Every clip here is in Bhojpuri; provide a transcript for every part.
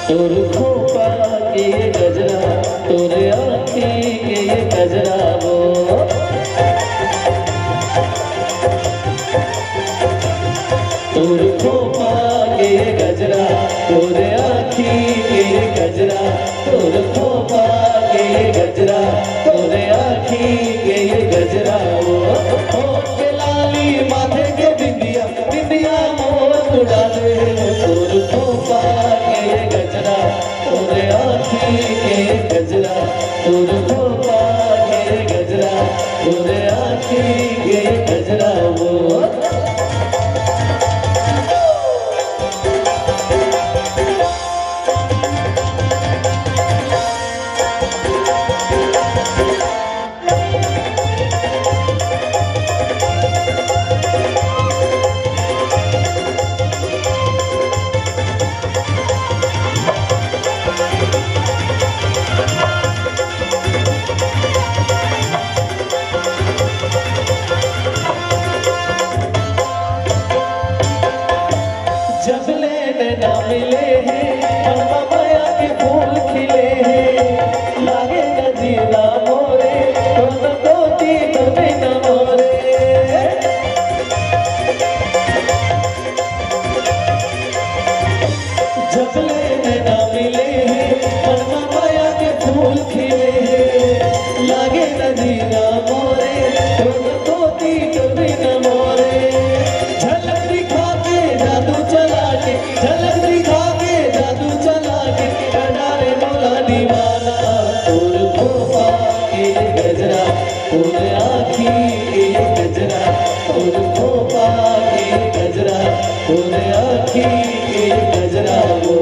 तोर खोपा के ये गजरा, तोरे आँखी के ये गजरा वो। तोर खोपा के ये गजरा, तोरे आँखी के ये गजरा, तोर खोपा के ये गजरा, तोरे आँखी के ये गजरा वो। होठ के लाली माथे के बिंदिया, बिंदिया मोर उड़ा दे। तोर खोपा के ये गजरा, तोरे आँखी के ये गजरा, तोर खोपा के ये गजरा, तोरे आँखी के ये गजरा वो। जब लेने ना मिले हैं माया के फूल खिले हैं, लागे न जीना मोरे तो तोती तुम्हें न मोरे। जब लेने ना मिले हैं माया के फूल खिले हैं, लागे न जीना मोरे तो तोती तुम्हें न मोरे। झलक दिखा के जादू चला के, झलक दिखा के जादू चला के, डाले मोला दीवाना। तोर खोपा के ये गजरा, तोर आँखी के ये गजरा, तोर खोपा के ये गजरा, तोर आँखी के ये गजरा वो।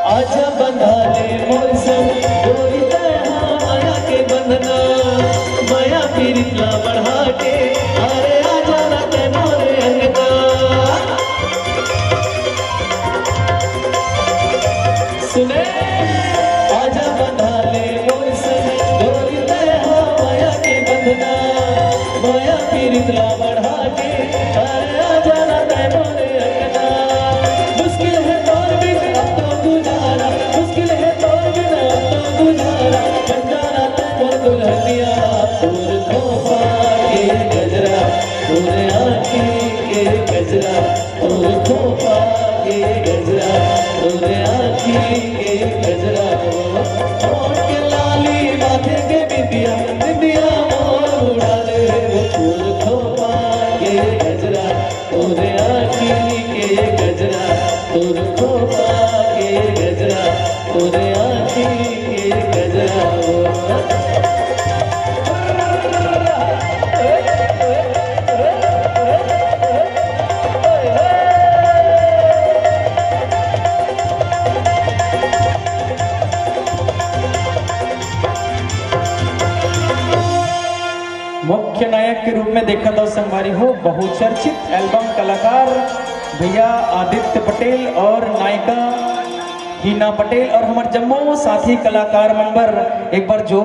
आजा बंधा ले मोर संग डोरी तैहा माया के बंधना, माया पीरितला बढ़ा के अरे आजा ना ते मोरे अंगना। सुने आजा बंधा ले मोर संग डोरी तैहा माया के बंधना, माया पीरितला बढ़ा के अरे आजा ना ते मोरे अंगना। मुश्किल है तोर बिन अब तो गुजारा, मुश्किल है तोर बिन अब तो गुजारा, बंजारा ते मोर दुल्हनिया। तोर खोपा के ये गजरा, तोरे आँखी के ये गजरा, तोर खोपा के ये गजरा, तोरे आँखी के ये गजरा वो। होठ के लाली माथे के बिंदिया, बिंदिया मोर उड़ा दे। तोर खोपा के ये गजरा, तोरे आँखी के ये गजरा, तोर खोपा के ये गजरा, तोरे आँखी के ये गजरा वो। मुख्य नायक के रूप में देखा था संगवारी हो बहुचर्चित एल्बम कलाकार भैया आदित्य पटेल और नायिका हीना पटेल और हमारे जम्मू साथी कलाकार मेंबर एक बार जो